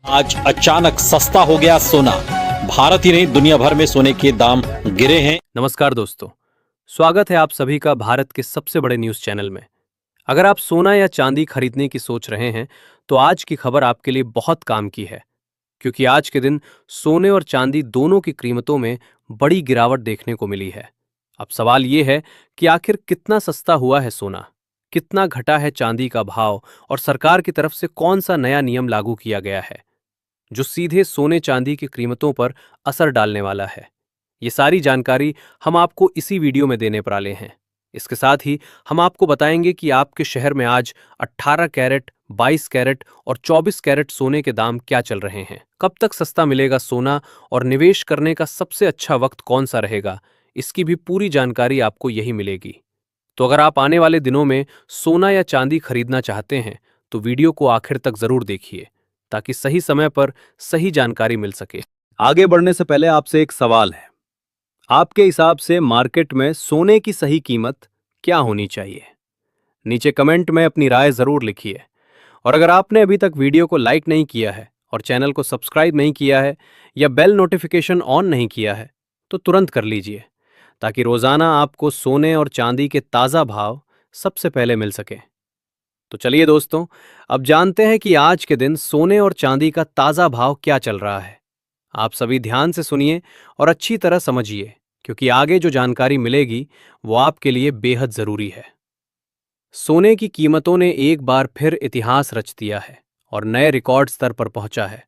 आज अचानक सस्ता हो गया सोना। भारत ही नहीं दुनिया भर में सोने के दाम गिरे हैं। नमस्कार दोस्तों, स्वागत है आप सभी का भारत के सबसे बड़े न्यूज चैनल में। अगर आप सोना या चांदी खरीदने की सोच रहे हैं तो आज की खबर आपके लिए बहुत काम की है, क्योंकि आज के दिन सोने और चांदी दोनों की कीमतों में बड़ी गिरावट देखने को मिली है। अब सवाल ये है कि आखिर कितना सस्ता हुआ है सोना, कितना घटा है चांदी का भाव और सरकार की तरफ से कौन सा नया नियम लागू किया गया है जो सीधे सोने चांदी की कीमतों पर असर डालने वाला है। ये सारी जानकारी हम आपको इसी वीडियो में देने वाले हैं। इसके साथ ही हम आपको बताएंगे कि आपके शहर में आज 18 कैरेट, 22 कैरेट और 24 कैरेट सोने के दाम क्या चल रहे हैं, कब तक सस्ता मिलेगा सोना और निवेश करने का सबसे अच्छा वक्त कौन सा रहेगा। इसकी भी पूरी जानकारी आपको यही मिलेगी। तो अगर आप आने वाले दिनों में सोना या चांदी खरीदना चाहते हैं तो वीडियो को आखिर तक जरूर देखिए, ताकि सही समय पर सही जानकारी मिल सके। आगे बढ़ने से पहले आपसे एक सवाल है, आपके हिसाब से मार्केट में सोने की सही कीमत क्या होनी चाहिए? नीचे कमेंट में अपनी राय जरूर लिखिए। और अगर आपने अभी तक वीडियो को लाइक नहीं किया है और चैनल को सब्सक्राइब नहीं किया है या बेल नोटिफिकेशन ऑन नहीं किया है तो तुरंत कर लीजिए, ताकि रोजाना आपको सोने और चांदी के ताजा भाव सबसे पहले मिल सके। तो चलिए दोस्तों, अब जानते हैं कि आज के दिन सोने और चांदी का ताजा भाव क्या चल रहा है। आप सभी ध्यान से सुनिए और अच्छी तरह समझिए, क्योंकि आगे जो जानकारी मिलेगी वो आपके लिए बेहद जरूरी है। सोने की कीमतों ने एक बार फिर इतिहास रच दिया है और नए रिकॉर्ड स्तर पर पहुंचा है।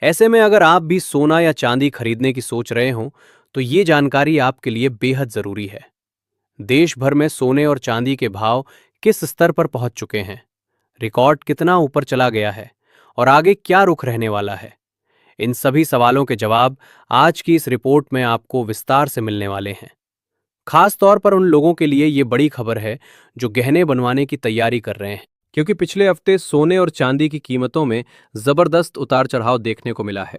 ऐसे में अगर आप भी सोना या चांदी खरीदने की सोच रहे हो तो ये जानकारी आपके लिए बेहद जरूरी है। देश भर में सोने और चांदी के भाव किस स्तर पर पहुंच चुके हैं, रिकॉर्ड कितना ऊपर चला गया है और आगे क्या रुख रहने वाला है, इन सभी सवालों के जवाब आज की इस रिपोर्ट में आपको विस्तार से मिलने वाले हैं। खास तौर पर उन लोगों के लिए ये बड़ी खबर है जो गहने बनवाने की तैयारी कर रहे हैं, क्योंकि पिछले हफ्ते सोने और चांदी की कीमतों में जबरदस्त उतार चढ़ाव देखने को मिला है।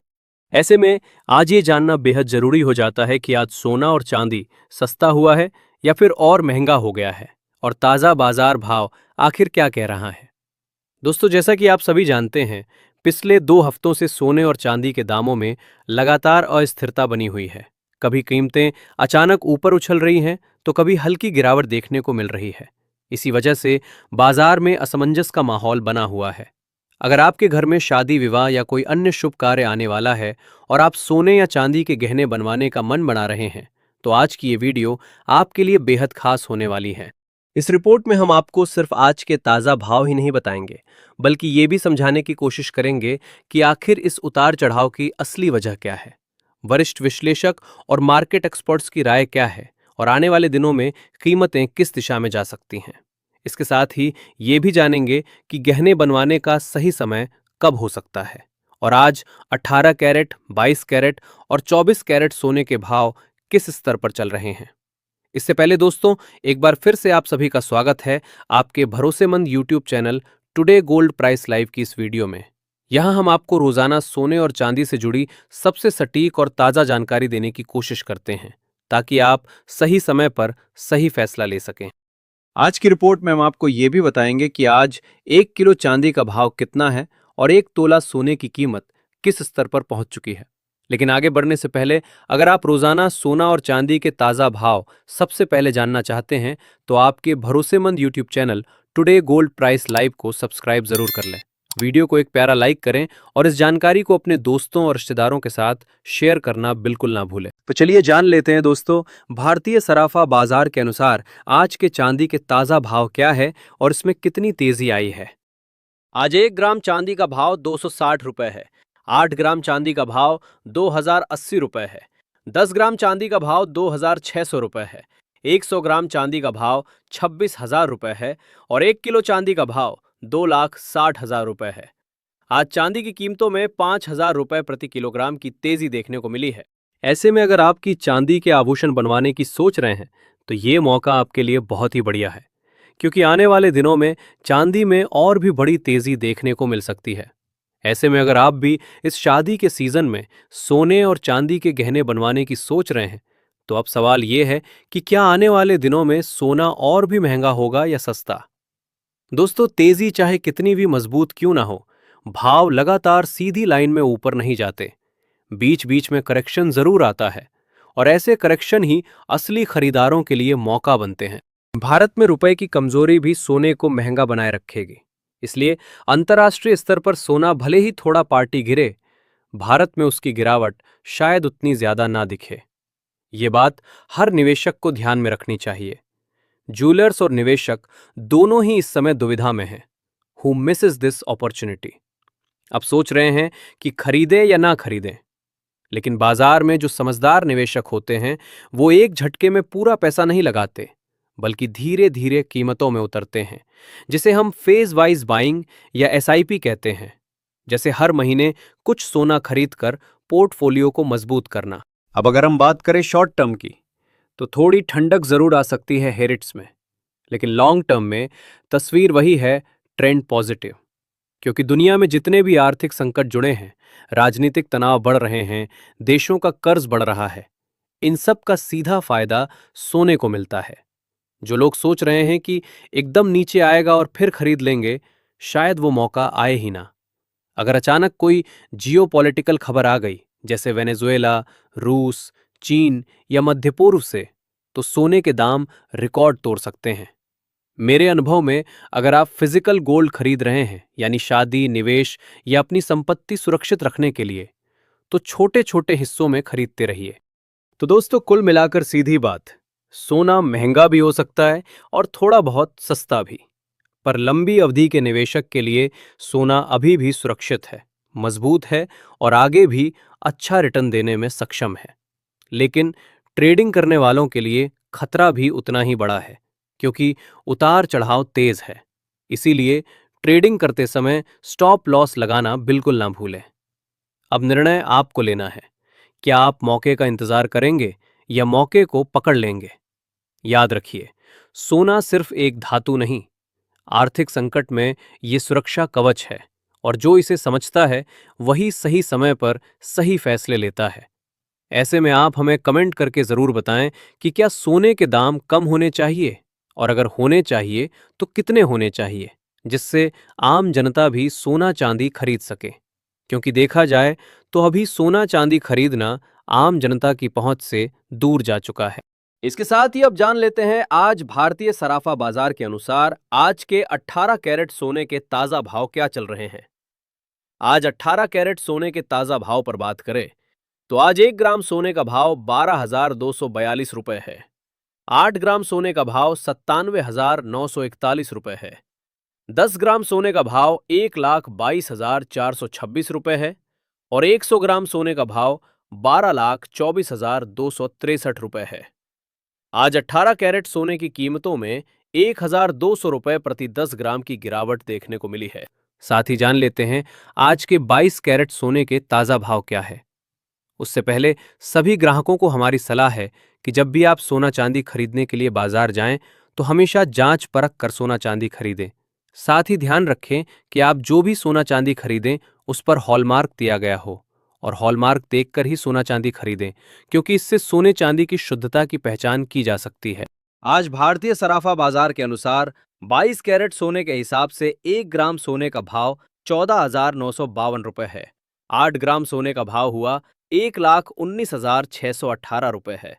ऐसे में आज ये जानना बेहद जरूरी हो जाता है कि आज सोना और चांदी सस्ता हुआ है या फिर और महंगा हो गया है, और ताज़ा बाजार भाव आखिर क्या कह रहा है। दोस्तों, जैसा कि आप सभी जानते हैं, पिछले 2 हफ्तों से सोने और चांदी के दामों में लगातार अस्थिरता बनी हुई है। कभी कीमतें अचानक ऊपर उछल रही हैं तो कभी हल्की गिरावट देखने को मिल रही है। इसी वजह से बाजार में असमंजस का माहौल बना हुआ है। अगर आपके घर में शादी विवाह या कोई अन्य शुभ कार्य आने वाला है और आप सोने या चांदी के गहने बनवाने का मन बना रहे हैं तो आज की ये वीडियो आपके लिए बेहद खास होने वाली है। इस रिपोर्ट में हम आपको सिर्फ आज के ताज़ा भाव ही नहीं बताएंगे, बल्कि ये भी समझाने की कोशिश करेंगे कि आखिर इस उतार चढ़ाव की असली वजह क्या है, वरिष्ठ विश्लेषक और मार्केट एक्सपर्ट्स की राय क्या है और आने वाले दिनों में कीमतें किस दिशा में जा सकती हैं। इसके साथ ही ये भी जानेंगे कि गहने बनवाने का सही समय कब हो सकता है और आज 18 कैरेट, 22 कैरेट और 24 कैरेट सोने के भाव किस स्तर पर चल रहे हैं। इससे पहले दोस्तों, एक बार फिर से आप सभी का स्वागत है आपके भरोसेमंद YouTube channel today gold price live की इस वीडियो में। यहां हम आपको रोजाना सोने और चांदी से जुड़ी सबसे सटीक और ताज़ा जानकारी देने की कोशिश करते हैं, ताकि आप सही समय पर सही फैसला ले सकें। आज की रिपोर्ट में हम आपको ये भी बताएंगे कि आज 1 किलो चांदी का भाव कितना है और 1 तोला सोने की कीमत किस स्तर पर पहुंच चुकी है। लेकिन आगे बढ़ने से पहले, अगर आप रोजाना सोना और चांदी के ताज़ा भाव सबसे पहले जानना चाहते हैं तो आपके भरोसेमंद YouTube channel today gold price live को सब्सक्राइब जरूर कर लें। वीडियो को एक प्यारा लाइक करें और इस जानकारी को अपने दोस्तों और रिश्तेदारों के साथ शेयर करना बिल्कुल ना भूलें। तो चलिए जान लेते हैं दोस्तों, भारतीय सराफा बाजार के अनुसार आज के चांदी के ताज़ा भाव क्या है और इसमें कितनी तेजी आई है। आज 1 ग्राम चांदी का भाव 260 रुपए है। 8 ग्राम चांदी का भाव 2080 रुपए है। 10 ग्राम चांदी का भाव 2600 रुपए है। 100 ग्राम चांदी का भाव 26,000 रुपए है और 1 किलो चांदी का भाव 2,60,000 रुपए है। आज चांदी की कीमतों में 5,000 रुपए प्रति किलोग्राम की तेजी देखने को मिली है। ऐसे में अगर आपकी चांदी के आभूषण बनवाने की सोच रहे हैं तो ये मौका आपके लिए बहुत ही बढ़िया है, क्योंकि आने वाले दिनों में चांदी में और भी बड़ी तेजी देखने को मिल सकती है। ऐसे में अगर आप भी इस शादी के सीजन में सोने और चांदी के गहने बनवाने की सोच रहे हैं तो अब सवाल ये है कि क्या आने वाले दिनों में सोना और भी महंगा होगा या सस्ता। दोस्तों, तेजी चाहे कितनी भी मजबूत क्यों ना हो, भाव लगातार सीधी लाइन में ऊपर नहीं जाते, बीच बीच में करेक्शन जरूर आता है और ऐसे करेक्शन ही असली खरीदारों के लिए मौका बनते हैं। भारत में रुपए की कमजोरी भी सोने को महंगा बनाए रखेगी, इसलिए अंतर्राष्ट्रीय स्तर पर सोना भले ही थोड़ा पार्टी गिरे, भारत में उसकी गिरावट शायद उतनी ज्यादा ना दिखे। ये बात हर निवेशक को ध्यान में रखनी चाहिए। ज्वेलर्स और निवेशक दोनों ही इस समय दुविधा में हैं। Who Mrs this opportunity? अब सोच रहे हैं कि खरीदें या ना खरीदें, लेकिन बाजार में जो समझदार निवेशक होते हैं वो एक झटके में पूरा पैसा नहीं लगाते, बल्कि धीरे धीरे कीमतों में उतरते हैं, जिसे हम फेज वाइज बाइंग या एसआईपी कहते हैं। जैसे हर महीने कुछ सोना खरीद कर पोर्टफोलियो को मजबूत करना। अब अगर हम बात करें शॉर्ट टर्म की, तो थोड़ी ठंडक जरूर आ सकती है हेरिट्स में, लेकिन लॉन्ग टर्म में तस्वीर वही है, ट्रेंड पॉजिटिव। क्योंकि दुनिया में जितने भी आर्थिक संकट जुड़े हैं, राजनीतिक तनाव बढ़ रहे हैं, देशों का कर्ज बढ़ रहा है, इन सब का सीधा फायदा सोने को मिलता है। जो लोग सोच रहे हैं कि एकदम नीचे आएगा और फिर खरीद लेंगे, शायद वो मौका आए ही ना। अगर अचानक कोई जियोपॉलिटिकल खबर आ गई, जैसे वेनेजुएला, रूस, चीन या मध्य पूर्व से, तो सोने के दाम रिकॉर्ड तोड़ सकते हैं। मेरे अनुभव में अगर आप फिजिकल गोल्ड खरीद रहे हैं, यानी शादी, निवेश या अपनी संपत्ति सुरक्षित रखने के लिए, तो छोटे छोटे हिस्सों में खरीदते रहिए। तो दोस्तों, कुल मिलाकर सीधी बात, सोना महंगा भी हो सकता है और थोड़ा बहुत सस्ता भी, पर लंबी अवधि के निवेशक के लिए सोना अभी भी सुरक्षित है, मजबूत है और आगे भी अच्छा रिटर्न देने में सक्षम है। लेकिन ट्रेडिंग करने वालों के लिए खतरा भी उतना ही बड़ा है, क्योंकि उतार चढ़ाव तेज है। इसीलिए ट्रेडिंग करते समय स्टॉप लॉस लगाना बिल्कुल ना भूलें। अब निर्णय आपको लेना है, क्या आप मौके का इंतजार करेंगे या मौके को पकड़ लेंगे। याद रखिए, सोना सिर्फ एक धातु नहीं, आर्थिक संकट में ये सुरक्षा कवच है, और जो इसे समझता है वही सही समय पर सही फैसले लेता है। ऐसे में आप हमें कमेंट करके जरूर बताएं कि क्या सोने के दाम कम होने चाहिए, और अगर होने चाहिए तो कितने होने चाहिए, जिससे आम जनता भी सोना चांदी खरीद सके। क्योंकि देखा जाए तो अभी सोना चांदी खरीदना आम जनता की पहुंच से दूर जा चुका है। इसके साथ ही अब जान लेते हैं आज भारतीय सराफा बाजार के अनुसार आज के 18 कैरेट सोने के ताजा भाव क्या चल रहे हैं। आज 18 कैरेट सोने के ताजा भाव पर बात करें तो आज 1 ग्राम सोने का भाव 12,242 रुपए है। 8 ग्राम सोने का भाव 97,941 रुपए है। 10 ग्राम सोने का भाव 1,22,426 रुपए है और 100 ग्राम सोने का भाव 12,24,263 रुपए है। आज 18 कैरेट सोने की कीमतों में 1,200 रुपए प्रति 10 ग्राम की गिरावट देखने को मिली है। साथ ही जान लेते हैं आज के 22 कैरेट सोने के ताजा भाव क्या है। उससे पहले सभी ग्राहकों को हमारी सलाह है कि जब भी आप सोना चांदी खरीदने के लिए बाजार जाएं तो हमेशा जांच परख कर सोना चांदी खरीदें। साथ ही ध्यान रखें कि आप जो भी सोना चांदी खरीदें उस पर हॉलमार्क दिया गया हो, और हॉलमार्क देखकर ही सोना चांदी खरीदें, क्योंकि इससे सोने चांदी की शुद्धता की पहचान की जा सकती है। आज भारतीय सराफा बाजार के अनुसार 22 कैरेट सोने के हिसाब से 1 ग्राम सोने का भाव 14,952 रुपए है। 8 ग्राम सोने का भाव हुआ 1,19,618 रुपए है।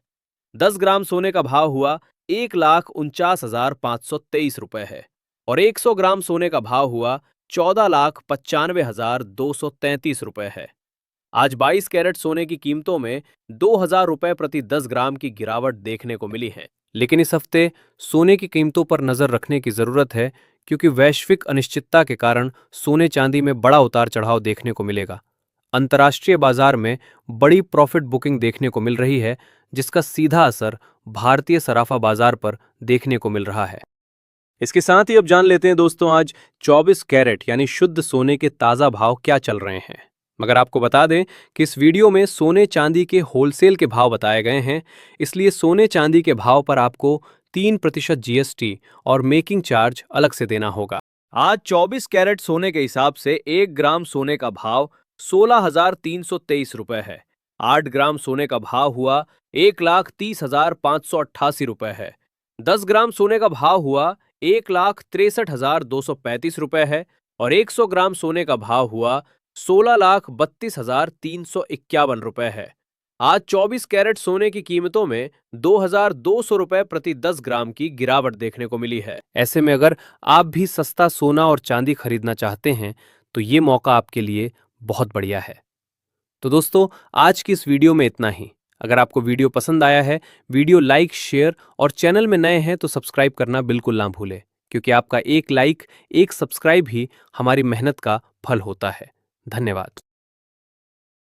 10 ग्राम सोने का भाव हुआ 1,49,523 रुपए है और 100 ग्राम सोने का भाव हुआ 14,95,233 रुपए है। आज 22 कैरेट सोने की कीमतों में 2,000 रुपए प्रति 10 ग्राम की गिरावट देखने को मिली है। लेकिन इस हफ्ते सोने की कीमतों पर नजर रखने की जरूरत है, क्योंकि वैश्विक अनिश्चितता के कारण सोने चांदी में बड़ा उतार चढ़ाव देखने को मिलेगा। अंतर्राष्ट्रीय बाजार में बड़ी प्रॉफिट बुकिंग देखने को मिल रही है, जिसका सीधा असर भारतीय सराफा बाजार पर देखने को मिल रहा है। इसके साथ ही अब जान लेते हैं दोस्तों आज 24 कैरेट यानी शुद्ध सोने के ताजा भाव क्या चल रहे हैं। मगर आपको बता दें कि इस वीडियो में सोने चांदी के होलसेल के भाव बताए गए हैं, इसलिए सोने चांदी के भाव पर आपको 3% जीएसटी और मेकिंग चार्ज अलग से देना होगा। आज 24 कैरेट सोने के हिसाब से 1 ग्राम सोने का भाव 16,323 रुपए है। 8 ग्राम सोने का भाव हुआ 1,30,588 रुपए है। 10 ग्राम सोने का भाव हुआ 1,63,235 रुपए है और 100 ग्राम सोने का भाव हुआ 16,32,351 रुपए है। आज 24 कैरेट सोने की कीमतों में 2,200 रुपए प्रति 10 ग्राम की गिरावट देखने को मिली है। ऐसे में अगर आप भी सस्ता सोना और चांदी खरीदना चाहते हैं तो ये मौका आपके लिए बहुत बढ़िया है। तो दोस्तों, आज की इस वीडियो में इतना ही। अगर आपको वीडियो पसंद आया है, वीडियो लाइक, शेयर और चैनल में नए हैं तो सब्सक्राइब करना बिल्कुल ना भूलें, क्योंकि आपका एक लाइक, एक सब्सक्राइब ही हमारी मेहनत का फल होता है। धन्यवाद।